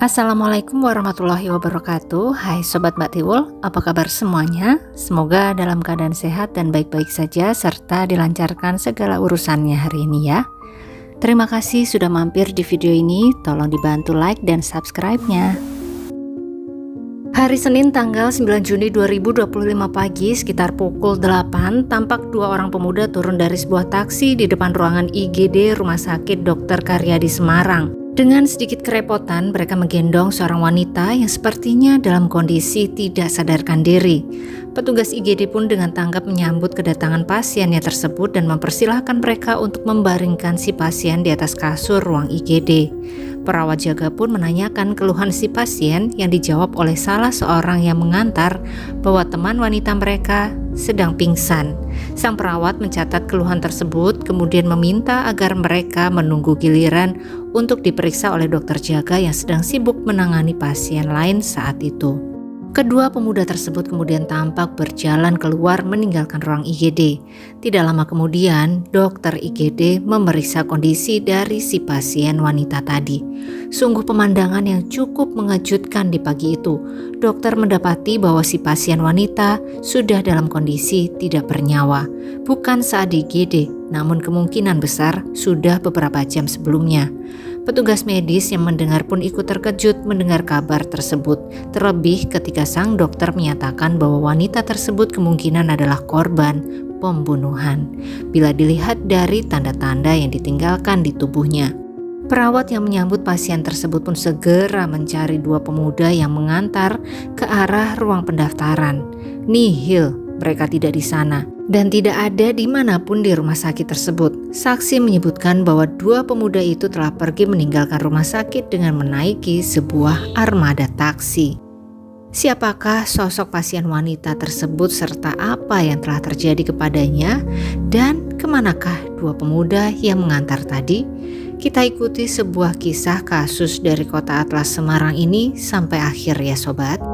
Assalamualaikum warahmatullahi wabarakatuh. Hai Sobat Mbak Tiwul, apa kabar semuanya? Semoga dalam keadaan sehat dan baik-baik saja serta dilancarkan segala urusannya hari ini ya. Terima kasih sudah mampir di video ini, tolong dibantu like dan subscribe-nya. Hari Senin tanggal 9 Juni 2025 pagi sekitar pukul 8, tampak dua orang pemuda turun dari sebuah taksi di depan ruangan IGD Rumah Sakit Dr. Karyadi Semarang. Dengan sedikit kerepotan, mereka menggendong seorang wanita yang sepertinya dalam kondisi tidak sadarkan diri. Petugas IGD pun dengan tanggap menyambut kedatangan pasiennya tersebut dan mempersilahkan mereka untuk membaringkan si pasien di atas kasur ruang IGD. Perawat jaga pun menanyakan keluhan si pasien yang dijawab oleh salah seorang yang mengantar bahwa teman wanita mereka sedang pingsan. Sang perawat mencatat keluhan tersebut kemudian meminta agar mereka menunggu giliran untuk diperiksa oleh dokter jaga yang sedang sibuk menangani pasien lain saat itu. Kedua pemuda tersebut kemudian tampak berjalan keluar meninggalkan ruang IGD. Tidak lama kemudian, dokter IGD memeriksa kondisi dari si pasien wanita tadi. Sungguh pemandangan yang cukup mengejutkan di pagi itu. Dokter mendapati bahwa si pasien wanita sudah dalam kondisi tidak bernyawa. Bukan saat di IGD, namun kemungkinan besar sudah beberapa jam sebelumnya. Petugas medis yang mendengar pun ikut terkejut mendengar kabar tersebut, terlebih ketika sang dokter menyatakan bahwa wanita tersebut kemungkinan adalah korban pembunuhan bila dilihat dari tanda-tanda yang ditinggalkan di tubuhnya. Perawat yang menyambut pasien tersebut pun segera mencari dua pemuda yang mengantar ke arah ruang pendaftaran. Nihil, mereka tidak di sana dan tidak ada dimanapun di rumah sakit tersebut. Saksi menyebutkan bahwa dua pemuda itu telah pergi meninggalkan rumah sakit dengan menaiki sebuah armada taksi. Siapakah sosok pasien wanita tersebut serta apa yang telah terjadi kepadanya dan kemanakah dua pemuda yang mengantar tadi? Kita ikuti sebuah kisah kasus dari Kota Atlas Semarang ini sampai akhir ya sobat.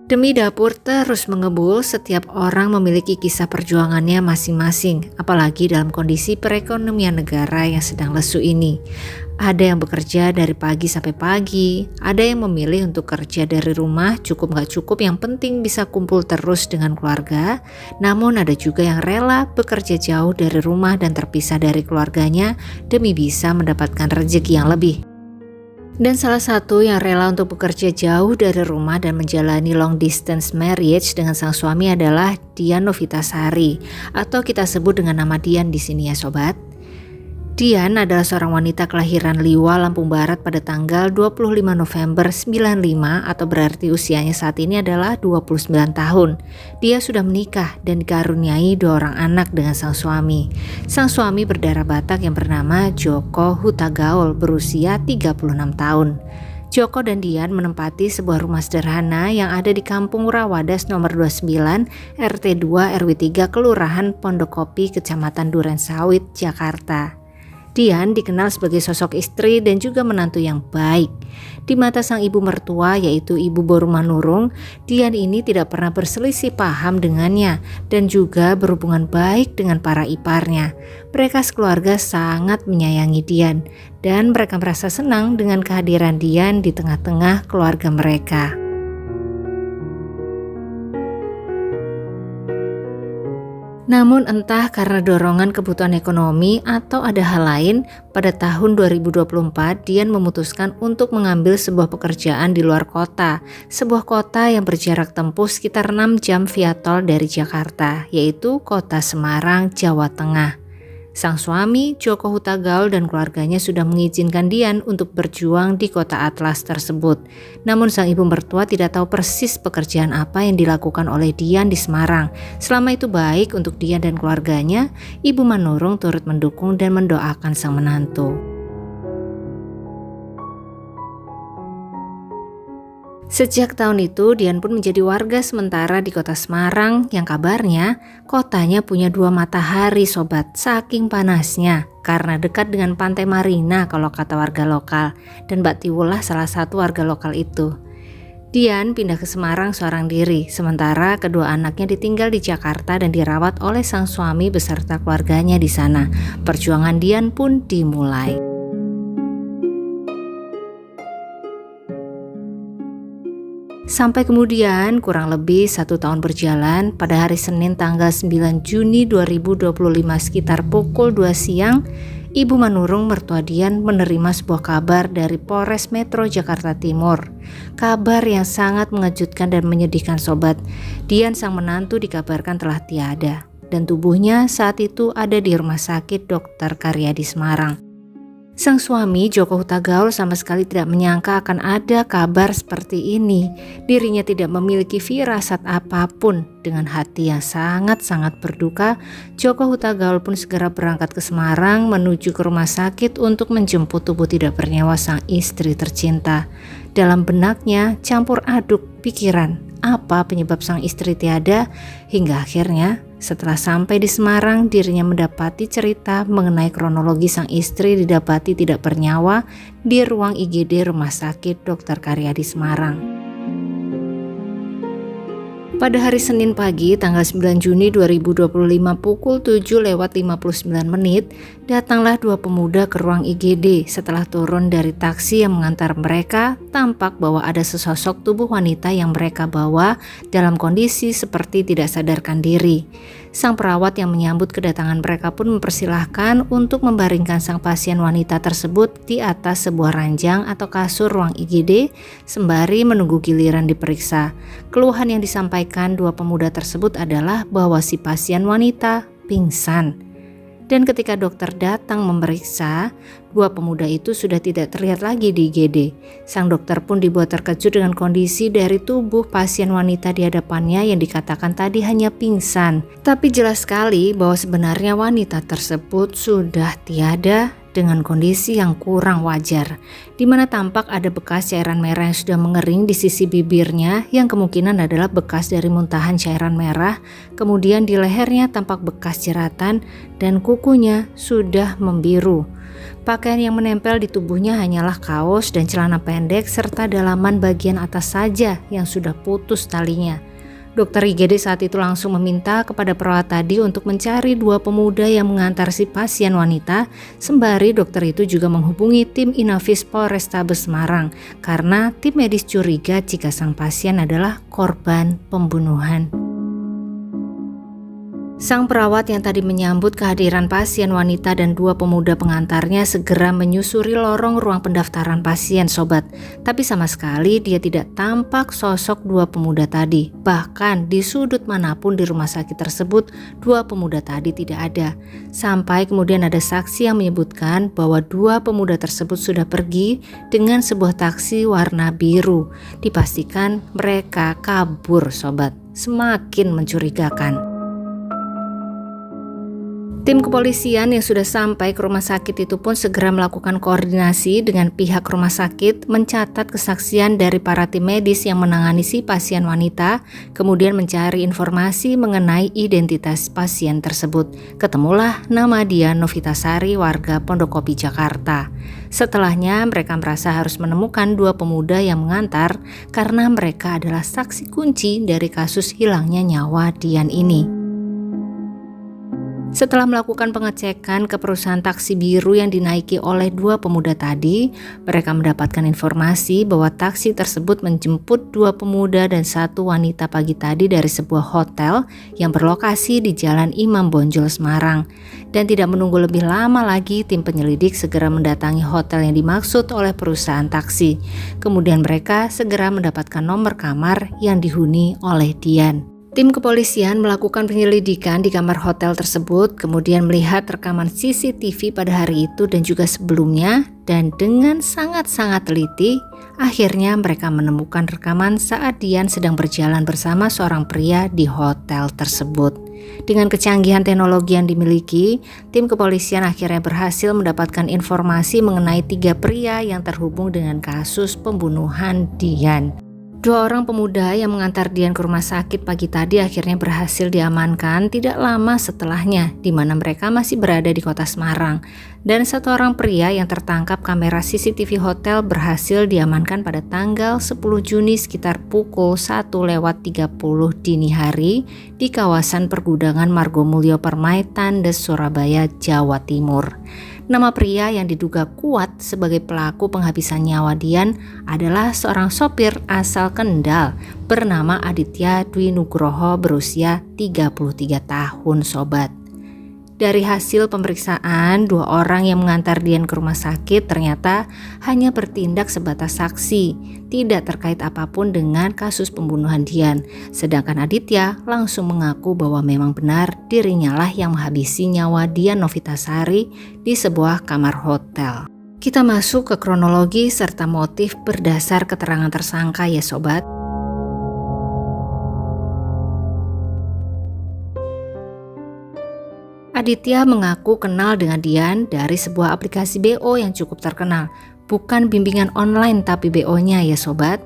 Demi dapur terus mengebul, setiap orang memiliki kisah perjuangannya masing-masing, apalagi dalam kondisi perekonomian negara yang sedang lesu ini. Ada yang bekerja dari pagi sampai pagi, ada yang memilih untuk kerja dari rumah, cukup gak cukup yang penting bisa kumpul terus dengan keluarga. Namun ada juga yang rela bekerja jauh dari rumah dan terpisah dari keluarganya demi bisa mendapatkan rezeki yang lebih. Dan salah satu yang rela untuk bekerja jauh dari rumah dan menjalani long distance marriage dengan sang suami adalah Dian Novitasari, atau kita sebut dengan nama Dian di sini ya sobat. Dian adalah seorang wanita kelahiran Liwa, Lampung Barat pada tanggal 25 November 95 atau berarti usianya saat ini adalah 29 tahun. Dia sudah menikah dan dikaruniai dua orang anak dengan sang suami. Sang suami berdarah Batak yang bernama Joko Hutagaul berusia 36 tahun. Joko dan Dian menempati sebuah rumah sederhana yang ada di Kampung Rawadas nomor 29 RT 2 RW 3 Kelurahan Pondokopi Kecamatan Durensawit, Jakarta. Dian dikenal sebagai sosok istri dan juga menantu yang baik. Di mata sang ibu mertua yaitu Ibu Borumanurung, Dian ini tidak pernah berselisih paham dengannya dan juga berhubungan baik dengan para iparnya. Mereka sekeluarga sangat menyayangi Dian dan mereka merasa senang dengan kehadiran Dian di tengah-tengah keluarga mereka. Namun entah karena dorongan kebutuhan ekonomi atau ada hal lain, pada tahun 2024 Dian memutuskan untuk mengambil sebuah pekerjaan di luar kota, sebuah kota yang berjarak tempuh sekitar 6 jam via tol dari Jakarta, yaitu kota Semarang, Jawa Tengah. Sang suami, Joko Hutagaul dan keluarganya sudah mengizinkan Dian untuk berjuang di kota Atlas tersebut. Namun sang ibu mertua tidak tahu persis pekerjaan apa yang dilakukan oleh Dian di Semarang. Selama itu baik untuk Dian dan keluarganya, Ibu Manurung turut mendukung dan mendoakan sang menantu. Sejak tahun itu, Dian pun menjadi warga sementara di kota Semarang yang kabarnya kotanya punya dua matahari sobat, saking panasnya. karena dekat dengan Pantai Marina kalau kata warga lokal, dan Mbak Tiwul lah salah satu warga lokal itu. Dian pindah ke Semarang seorang diri, sementara kedua anaknya ditinggal di Jakarta dan dirawat oleh sang suami beserta keluarganya di sana. Perjuangan Dian pun dimulai. Sampai kemudian kurang lebih 1 tahun berjalan, pada hari Senin tanggal 9 Juni 2025 sekitar pukul 2 siang, Ibu Manurung mertua Dian menerima sebuah kabar dari Polres Metro Jakarta Timur. Kabar yang sangat mengejutkan dan menyedihkan sobat. Dian sang menantu dikabarkan telah tiada dan tubuhnya saat itu ada di Rumah Sakit Dr. Karyadi Semarang. Sang suami Joko Hutagaul sama sekali tidak menyangka akan ada kabar seperti ini. Dirinya tidak memiliki firasat apapun. Dengan hati yang sangat-sangat berduka, Joko Hutagaul pun segera berangkat ke Semarang menuju ke rumah sakit untuk menjemput tubuh tidak bernyawa sang istri tercinta. Dalam benaknya campur aduk pikiran, apa penyebab sang istri tiada, hingga akhirnya setelah sampai di Semarang, dirinya mendapati cerita mengenai kronologi sang istri didapati tidak bernyawa di ruang IGD Rumah Sakit Dr. Karyadi Semarang. Pada hari Senin pagi tanggal 9 Juni 2025 pukul 7:59 menit, datanglah dua pemuda ke ruang IGD. Setelah turun dari taksi yang mengantar mereka, tampak bahwa ada sesosok tubuh wanita yang mereka bawa dalam kondisi seperti tidak sadarkan diri. Sang perawat yang menyambut kedatangan mereka pun mempersilahkan untuk membaringkan sang pasien wanita tersebut di atas sebuah ranjang atau kasur ruang IGD sembari menunggu giliran diperiksa. Keluhan yang disampaikan dua pemuda tersebut adalah bahwa si pasien wanita pingsan. Dan ketika dokter datang memeriksa, dua pemuda itu sudah tidak terlihat lagi di IGD. Sang dokter pun dibuat terkejut dengan kondisi dari tubuh pasien wanita di hadapannya yang dikatakan tadi hanya pingsan. Tapi jelas sekali bahwa sebenarnya wanita tersebut sudah tiada dengan kondisi yang kurang wajar, di mana tampak ada bekas cairan merah yang sudah mengering di sisi bibirnya yang kemungkinan adalah bekas dari muntahan cairan merah. Kemudian di lehernya tampak bekas jeratan dan kukunya sudah membiru. Pakaian yang menempel di tubuhnya hanyalah kaos dan celana pendek serta dalaman bagian atas saja yang sudah putus talinya. Dokter IGD saat itu langsung meminta kepada perawat tadi untuk mencari dua pemuda yang mengantar si pasien wanita, sembari dokter itu juga menghubungi tim Inafis Polrestabes Semarang karena tim medis curiga jika sang pasien adalah korban pembunuhan. Sang perawat yang tadi menyambut kehadiran pasien wanita dan dua pemuda pengantarnya segera menyusuri lorong ruang pendaftaran pasien sobat. Tapi sama sekali dia tidak tampak sosok dua pemuda tadi. Bahkan di sudut manapun di rumah sakit tersebut dua pemuda tadi tidak ada. Sampai kemudian ada saksi yang menyebutkan bahwa dua pemuda tersebut sudah pergi dengan sebuah taksi warna biru. Dipastikan mereka kabur sobat. Semakin mencurigakan. Tim kepolisian yang sudah sampai ke rumah sakit itu pun segera melakukan koordinasi dengan pihak rumah sakit, mencatat kesaksian dari para tim medis yang menangani si pasien wanita, kemudian mencari informasi mengenai identitas pasien tersebut. Ketemulah nama dia Novitasari, warga Pondokopi, Jakarta. Setelahnya mereka merasa harus menemukan dua pemuda yang mengantar karena mereka adalah saksi kunci dari kasus hilangnya nyawa Dian ini. Setelah melakukan pengecekan ke perusahaan taksi biru yang dinaiki oleh dua pemuda tadi, mereka mendapatkan informasi bahwa taksi tersebut menjemput dua pemuda dan satu wanita pagi tadi dari sebuah hotel yang berlokasi di Jalan Imam Bonjol, Semarang. Dan tidak menunggu lebih lama lagi, tim penyelidik segera mendatangi hotel yang dimaksud oleh perusahaan taksi. Kemudian mereka segera mendapatkan nomor kamar yang dihuni oleh Dian. Tim kepolisian melakukan penyelidikan di kamar hotel tersebut, kemudian melihat rekaman CCTV pada hari itu dan juga sebelumnya, dan dengan sangat-sangat teliti, akhirnya mereka menemukan rekaman saat Dian sedang berjalan bersama seorang pria di hotel tersebut. Dengan kecanggihan teknologi yang dimiliki, tim kepolisian akhirnya berhasil mendapatkan informasi mengenai 3 pria yang terhubung dengan kasus pembunuhan Dian. Dua orang pemuda yang mengantar Dian ke rumah sakit pagi tadi akhirnya berhasil diamankan tidak lama setelahnya, di mana mereka masih berada di kota Semarang. Dan satu orang pria yang tertangkap kamera CCTV hotel berhasil diamankan pada tanggal 10 Juni sekitar pukul 1:30 dini hari di kawasan pergudangan Margomulyo Permai, Tandes, Surabaya, Jawa Timur. Nama pria yang diduga kuat sebagai pelaku penghabisan nyawa Dian adalah seorang sopir asal Kendal bernama Aditya Dwi Nugroho berusia 33 tahun sobat. Dari hasil pemeriksaan, dua orang yang mengantar Dian ke rumah sakit ternyata hanya bertindak sebatas saksi, tidak terkait apapun dengan kasus pembunuhan Dian. Sedangkan Aditya langsung mengaku bahwa memang benar dirinya lah yang menghabisi nyawa Dian Novitasari di sebuah kamar hotel. Kita masuk ke kronologi serta motif berdasar keterangan tersangka ya sobat. Aditya mengaku kenal dengan Dian dari sebuah aplikasi BO yang cukup terkenal. Bukan bimbingan online tapi BO-nya ya sobat.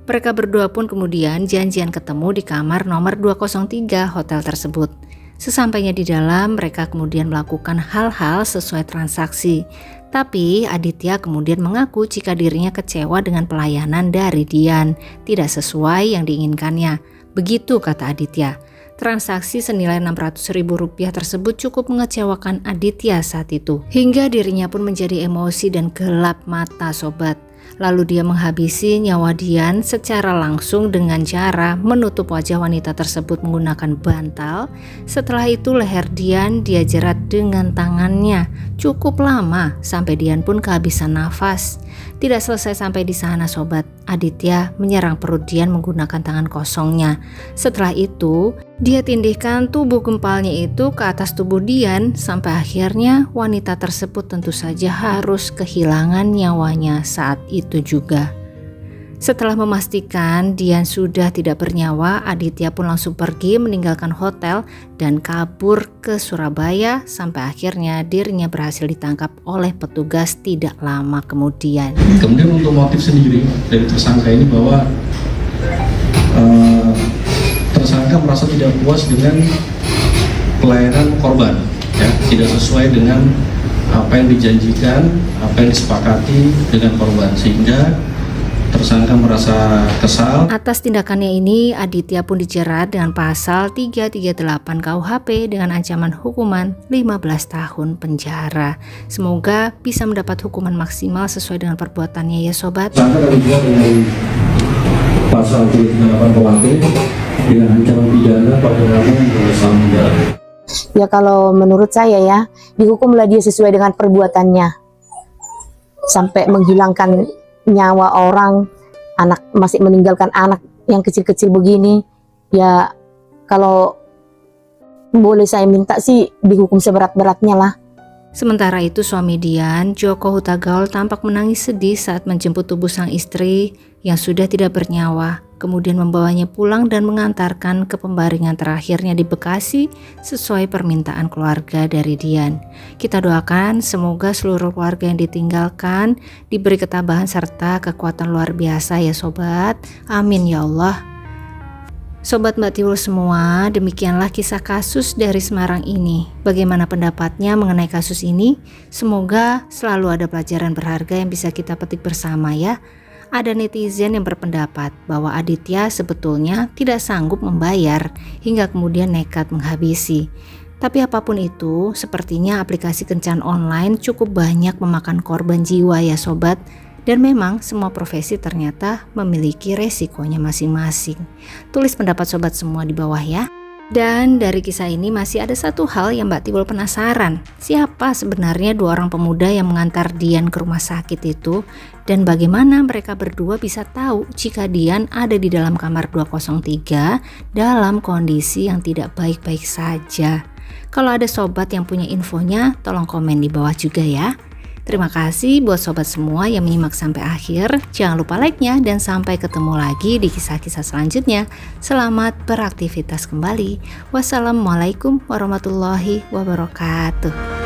Mereka berdua pun kemudian janjian ketemu di kamar nomor 203 hotel tersebut. Sesampainya di dalam, mereka kemudian melakukan hal-hal sesuai transaksi. Tapi Aditya kemudian mengaku jika dirinya kecewa dengan pelayanan dari Dian, tidak sesuai yang diinginkannya. Begitu kata Aditya. Transaksi senilai Rp600.000 tersebut cukup mengecewakan Aditya saat itu. Hingga dirinya pun menjadi emosi dan gelap mata sobat. Lalu dia menghabisi nyawa Dian secara langsung dengan cara menutup wajah wanita tersebut menggunakan bantal. Setelah itu leher Dian dia jerat dengan tangannya cukup lama sampai Dian pun kehabisan nafas. Tidak selesai sampai di sana sobat, Aditya menyerang perut Dian menggunakan tangan kosongnya. Setelah itu dia tindihkan tubuh gempalnya itu ke atas tubuh Dian sampai akhirnya wanita tersebut tentu saja harus kehilangan nyawanya saat itu juga. Setelah memastikan Dian sudah tidak bernyawa, Aditya pun langsung pergi meninggalkan hotel dan kabur ke Surabaya sampai akhirnya dirinya berhasil ditangkap oleh petugas tidak lama kemudian. Kemudian untuk motif sendiri dari tersangka ini bahwa tersangka merasa tidak puas dengan pelayanan korban, ya, tidak sesuai dengan apa yang dijanjikan, apa yang disepakati dengan korban, sehingga tersangka merasa kesal. Atas tindakannya ini, Aditya pun dijerat dengan pasal 338 KUHP dengan ancaman hukuman 15 tahun penjara. Semoga bisa mendapat hukuman maksimal sesuai dengan perbuatannya ya sobat. Tersangka juga dengan pasal 338 KUHP dengan ancaman pidana paling 15 tahun penjara. Ya kalau menurut saya ya, dihukumlah dia sesuai dengan perbuatannya. Sampai menghilangkan nyawa orang, anak masih meninggalkan anak yang kecil-kecil begini, ya kalau boleh saya minta sih dihukum seberat-beratnya lah. Sementara itu suami Dian, Joko Hutagaul tampak menangis sedih saat menjemput tubuh sang istri yang sudah tidak bernyawa, kemudian membawanya pulang dan mengantarkan ke pembaringan terakhirnya di Bekasi sesuai permintaan keluarga dari Dian. Kita doakan semoga seluruh keluarga yang ditinggalkan diberi ketabahan serta kekuatan luar biasa ya sobat. Amin ya Allah. Sobat Mbak Tiwul semua, demikianlah kisah kasus dari Semarang ini. Bagaimana pendapatnya mengenai kasus ini? Semoga selalu ada pelajaran berharga yang bisa kita petik bersama ya. Ada netizen yang berpendapat bahwa Aditya sebetulnya tidak sanggup membayar hingga kemudian nekat menghabisi. Tapi apapun itu, sepertinya aplikasi kencan online cukup banyak memakan korban jiwa ya sobat. Dan memang semua profesi ternyata memiliki resikonya masing-masing. Tulis pendapat sobat semua di bawah ya. Dan dari kisah ini masih ada satu hal yang Mbak Tiwul penasaran. Siapa sebenarnya dua orang pemuda yang mengantar Dian ke rumah sakit itu? Dan bagaimana mereka berdua bisa tahu jika Dian ada di dalam kamar 203 dalam kondisi yang tidak baik-baik saja? Kalau ada sobat yang punya infonya, tolong komen di bawah juga ya. Terima kasih buat sobat semua yang menyimak sampai akhir. Jangan lupa like-nya dan sampai ketemu lagi di kisah-kisah selanjutnya. Selamat beraktivitas kembali. Wassalamualaikum warahmatullahi wabarakatuh.